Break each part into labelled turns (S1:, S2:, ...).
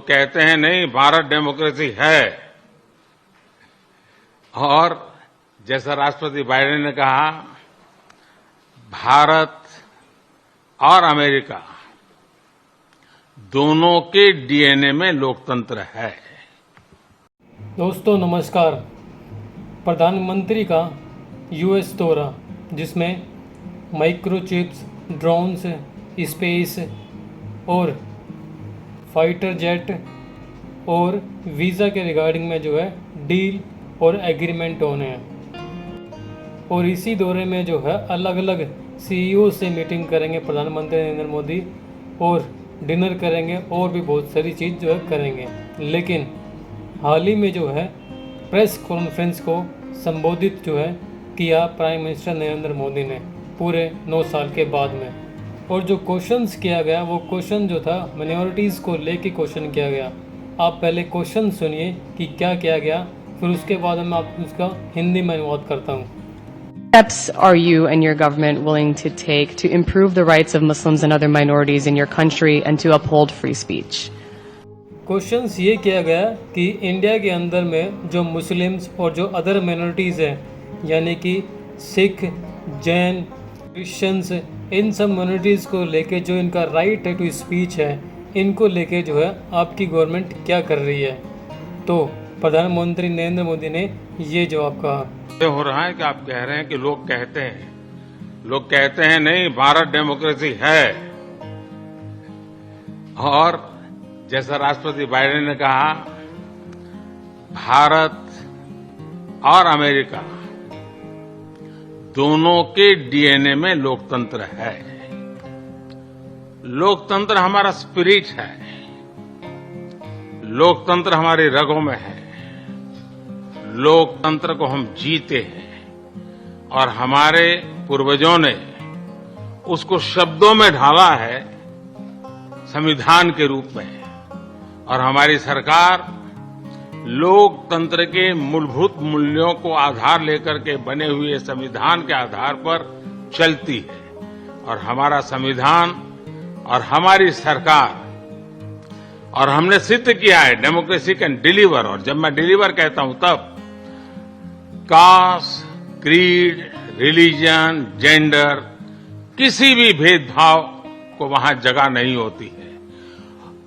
S1: लोग कहते हैं नहीं भारत डेमोक्रेसी है, और जैसा राष्ट्रपति बाइडेन ने कहा, भारत और अमेरिका दोनों के डीएनए में लोकतंत्र है।
S2: दोस्तों नमस्कार। प्रधानमंत्री का यूएस दौरा, जिसमें माइक्रोचिप्स, ड्रोन्स, स्पेस और फाइटर जेट और वीज़ा के रिगार्डिंग में जो है डील और एग्रीमेंट होने हैं। और इसी दौरे में जो है अलग अलग सीईओ से मीटिंग करेंगे प्रधानमंत्री नरेंद्र मोदी, और डिनर करेंगे और भी बहुत सारी चीज़ जो है करेंगे। लेकिन हाल ही में जो है प्रेस कॉन्फ्रेंस को संबोधित जो है किया प्राइम मिनिस्टर नरेंद्र मोदी ने पूरे 9 साल के बाद में। और जो क्वेश्चंस किया गया वो क्वेश्चन जो था माइनॉरिटीज़ को लेके क्वेश्चन किया गया। आप पहले क्वेश्चन सुनिए कि क्या किया गया, फिर उसके बाद मैं आपको उसका हिंदी में अनुवाद करता हूँ।
S3: steps are you and your government willing to take to improve the rights of Muslims and other minorities in your country and to uphold free speech?
S2: Questions ये किया गया कि इंडिया के अंदर में जो मुस्लिम्स और जो अदर माइनॉरिटीज़ हैं, यानी कि सिख, जैन, क्रिश्चियंस, इन सब माइनॉरिटीज़ को लेके जो इनका राइट है टू स्पीच है, इनको लेके जो है आपकी गवर्नमेंट क्या कर रही है। तो प्रधानमंत्री नरेंद्र मोदी ने ये जवाब कहा।
S1: ये हो रहा है कि आप कह रहे हैं कि लोग कहते हैं नहीं भारत डेमोक्रेसी है, और जैसा राष्ट्रपति बाइडेन ने कहा, भारत और अमेरिका दोनों के डीएनए में लोकतंत्र है। लोकतंत्र हमारा स्पिरिट है, लोकतंत्र हमारी रगों में है, लोकतंत्र को हम जीते हैं, और हमारे पूर्वजों ने उसको शब्दों में ढाला है संविधान के रूप में। और हमारी सरकार लोकतंत्र के मूलभूत मूल्यों को आधार लेकर के बने हुए संविधान के आधार पर चलती है। और हमारा संविधान और हमारी सरकार, और हमने सिद्ध किया है डेमोक्रेसी कैन डिलीवर। और जब मैं डिलीवर कहता हूं तब कास्ट, क्रीड, रिलीजन, जेंडर, किसी भी भेदभाव को वहां जगह नहीं होती है।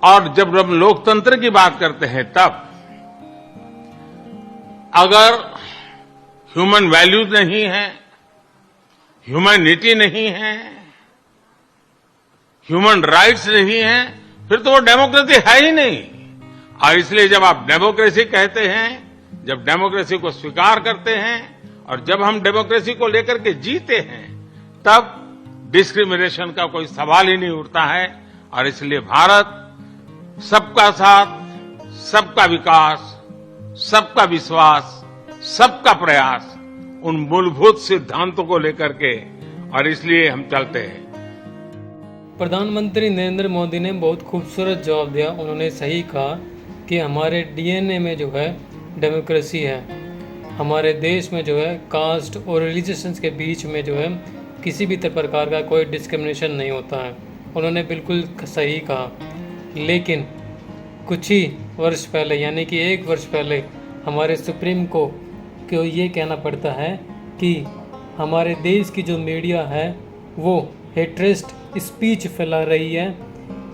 S1: और जब हम लोकतंत्र की बात करते हैं तब अगर ह्यूमन वैल्यूज नहीं है, ह्यूमैनिटी नहीं है, ह्यूमन राइट्स नहीं है, फिर तो वो डेमोक्रेसी है ही नहीं। और इसलिए जब आप डेमोक्रेसी कहते हैं, जब डेमोक्रेसी को स्वीकार करते हैं, और जब हम डेमोक्रेसी को लेकर के जीते हैं, तब डिस्क्रिमिनेशन का कोई सवाल ही नहीं उठता है। और इसलिए भारत सबका साथ, सबका विकास, सबका विश्वास, सबका प्रयास, उन मूलभूत सिद्धांतों को लेकर के, और इसलिए हम चलते हैं।
S2: प्रधानमंत्री नरेंद्र मोदी ने बहुत खूबसूरत जवाब दिया। उन्होंने सही कहा कि हमारे डीएनए में जो है डेमोक्रेसी है। हमारे देश में जो है कास्ट और रिलीजियंस के बीच में जो है किसी भी प्रकार का कोई डिस्क्रिमिनेशन नहीं होता है। उन्होंने बिल्कुल सही कहा। लेकिन कुछ ही वर्ष पहले, यानी कि 1 वर्ष पहले, हमारे सुप्रीम को ये कहना पड़ता है कि हमारे देश की जो मीडिया है वो हेट्रेस्ट स्पीच फैला रही है,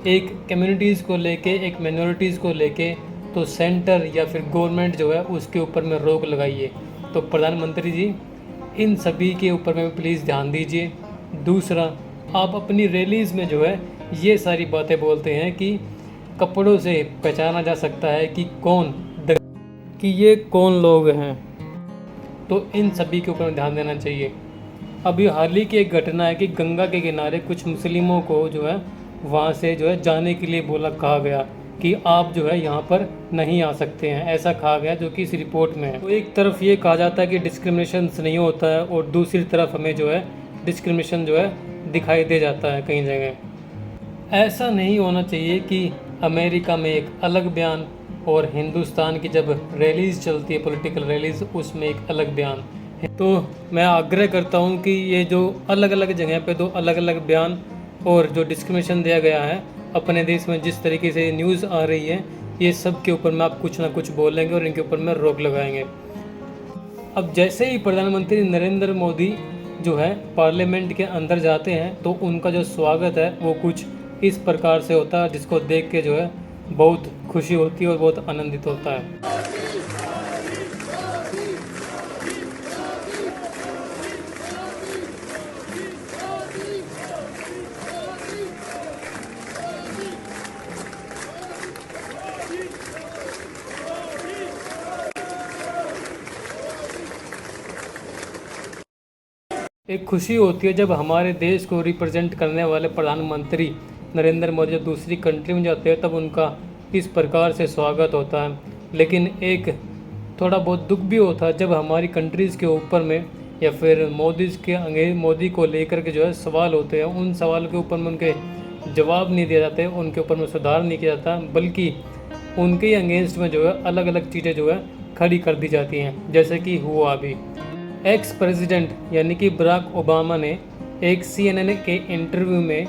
S2: एक कम्युनिटीज़ को लेके, एक माइनॉरिटीज़ को लेके। तो सेंटर या फिर गवर्नमेंट जो है उसके ऊपर में रोक लगाइए। तो प्रधानमंत्री जी, इन सभी के ऊपर में प्लीज़ ध्यान दीजिए। दूसरा, आप अपनी रैलीज़ में जो है ये सारी बातें बोलते हैं कि कपड़ों से पहचाना जा सकता है कि ये कौन लोग हैं। तो इन सभी के ऊपर ध्यान देना चाहिए। अभी हाल ही की एक घटना है कि गंगा के किनारे कुछ मुस्लिमों को जो है वहाँ से जो है जाने के लिए कहा गया कि आप जो है यहाँ पर नहीं आ सकते हैं, ऐसा कहा गया, जो कि इस रिपोर्ट में है। तो एक तरफ ये कहा जाता है कि डिस्क्रिमिनेशन नहीं होता है, और दूसरी तरफ हमें जो है डिस्क्रिमिनेशन जो है दिखाई दे जाता है कई जगह। ऐसा नहीं होना चाहिए कि अमेरिका में एक अलग बयान और हिंदुस्तान की जब रैलीज़ चलती है, पॉलिटिकल रैलीज़, उसमें एक अलग बयान। तो मैं आग्रह करता हूं कि ये जो अलग अलग जगह पे 2 अलग अलग बयान और जो डिस्क्रिमिनेशन दिया गया है अपने देश में, जिस तरीके से न्यूज़ आ रही है, ये सब के ऊपर में आप कुछ ना कुछ बोलेंगे और इनके ऊपर में रोक लगाएंगे। अब जैसे ही प्रधानमंत्री नरेंद्र मोदी जो है पार्लियामेंट के अंदर जाते हैं तो उनका जो स्वागत है वो कुछ इस प्रकार से होता है, जिसको देख के जो है बहुत खुशी होती है और बहुत आनंदित होता है। एक खुशी होती है जब हमारे देश को रिप्रेजेंट करने वाले प्रधानमंत्री नरेंद्र मोदी जब दूसरी कंट्री में जाते हैं तब उनका इस प्रकार से स्वागत होता है। लेकिन एक थोड़ा बहुत दुख भी होता है जब हमारी कंट्रीज़ के ऊपर में या फिर मोदी को लेकर के जो है सवाल होते हैं, उन सवालों के ऊपर में उनके जवाब नहीं दिए जाते, उनके ऊपर में सुधार नहीं किया जाता, बल्कि उनके अगेंस्ट में जो है अलग अलग चीज़ें जो है खड़ी कर दी जाती हैं, जैसे कि हुआ अभी। एक्स प्रेसिडेंट यानी कि बराक ओबामा ने एक CNN के इंटरव्यू में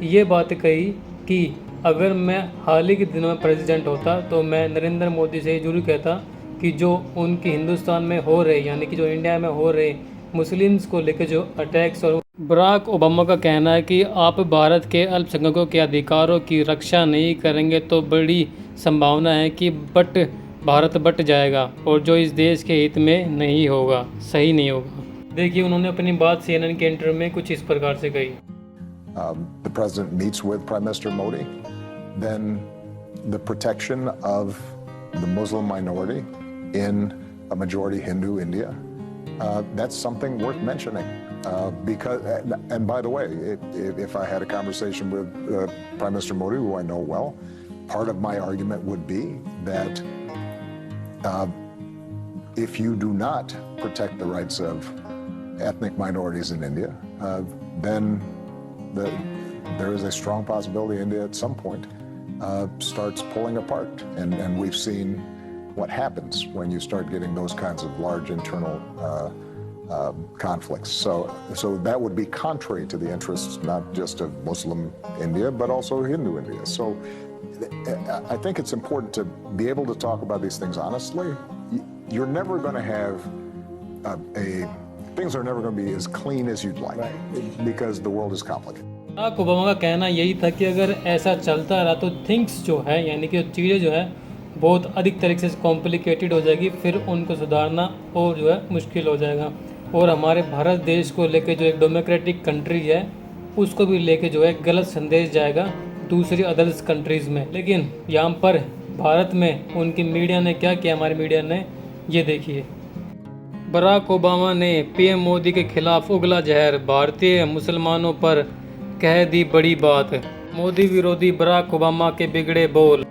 S2: ये बात कही कि अगर मैं हाल ही के दिनों में प्रेसिडेंट होता तो मैं नरेंद्र मोदी से जरूर कहता कि जो उनकी हिंदुस्तान में हो रहे यानी कि जो इंडिया में हो रहे मुस्लिम्स को लेकर जो अटैक्स, और बराक ओबामा का कहना है कि आप भारत के अल्पसंख्यकों के अधिकारों की रक्षा नहीं करेंगे तो बड़ी संभावना है कि भारत बट जाएगा और जो इस देश के हित में नहीं होगा, सही नहीं होगा। देखिए उन्होंने अपनी बात CNN के इंटरव्यू में कुछ इस प्रकार से कही।
S4: The president meets with Prime Minister Modi, then the protection of the Muslim minority in a majority Hindu India, that's something worth mentioning. Because, and by the way, if I had a conversation with Prime Minister Modi, who I know well, part of my argument would be that if you do not protect the rights of ethnic minorities in India, then there is a strong possibility India at some point starts pulling apart. And we've seen what happens when you start getting those kinds of large internal conflicts. So that would be contrary to the interests not just of Muslim India, but also Hindu India. So I think it's important to be able to talk about these things honestly. You're never going to have things are never going to be as clean as you'd like, because the world is complicated.
S2: Barack Obama का कहना यही था कि अगर ऐसा चलता रहा तो थिंग्स जो है यानी कि चीज़ें जो है बहुत अधिक तरीके से कॉम्प्लिकेटेड हो जाएगी, फिर उनको सुधारना और जो है मुश्किल हो जाएगा। और हमारे भारत देश को लेके जो एक डेमोक्रेटिक कंट्री है उसको भी लेके जो है गलत संदेश जाएगा दूसरी अदर्स कंट्रीज़ में। लेकिन यहाँ पर भारत में उनकी मीडिया ने क्या किया, हमारी मीडिया ने, ये देखिए। बराक ओबामा ने PM मोदी के खिलाफ उगला जहर, भारतीय मुसलमानों पर कह दी बड़ी बात। मोदी विरोधी बराक ओबामा के बिगड़े बोल,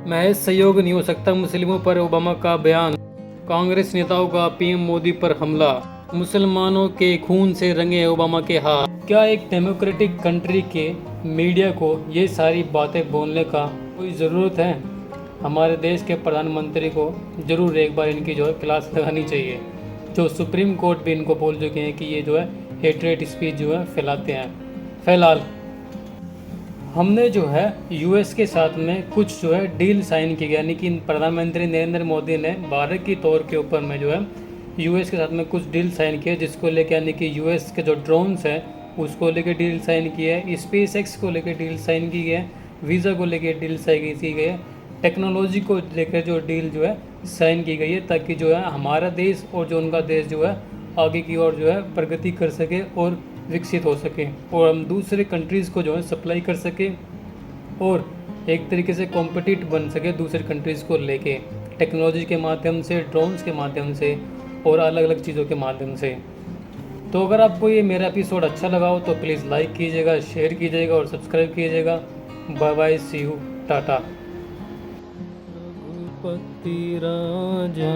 S2: महज सहयोग नहीं हो सकता मुस्लिमों पर ओबामा का बयान। कांग्रेस नेताओं का PM मोदी पर हमला, मुसलमानों के खून से रंगे ओबामा के हाथ। क्या एक डेमोक्रेटिक कंट्री के मीडिया को ये सारी बातें बोलने का कोई ज़रूरत है? हमारे देश के प्रधानमंत्री को ज़रूर एक बार इनकी जो है क्लास लगानी चाहिए। जो सुप्रीम कोर्ट भी इनको बोल चुके हैं कि ये जो है हेट्रेट स्पीच जो है फैलाते हैं। फिलहाल हमने जो है US के साथ में कुछ जो है डील साइन की गई, यानी कि प्रधानमंत्री नरेंद्र मोदी ने भारत की तौर के ऊपर में जो है US के साथ में कुछ डील साइन किए, जिसको लेकर यानी कि US के जो ड्रोन्स हैं उसको लेकर डील साइन की है, SpaceX को लेकर डील साइन की है, वीज़ा को लेकर डील साइन की गई है, टेक्नोलॉजी को लेकर जो डील जो है साइन की गई है, ताकि जो है हमारा देश और जो उनका देश जो है आगे की ओर जो है प्रगति कर सके और विकसित हो सके और हम दूसरे कंट्रीज़ को जो है सप्लाई कर सके और एक तरीके से कॉम्पिटिट बन सके दूसरे कंट्रीज़ को लेके टेक्नोलॉजी के माध्यम से, ड्रोन्स के माध्यम से और अलग अलग चीज़ों के माध्यम से। तो अगर आपको ये मेरा एपिसोड अच्छा लगा हो तो प्लीज़ लाइक कीजिएगा, शेयर कीजिएगा और सब्सक्राइब कीजिएगा। Bye bye, see you, tata. Raghupati Raja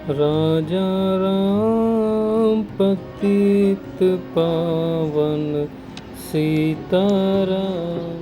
S2: Raja Ram पतित पावन सीताराम।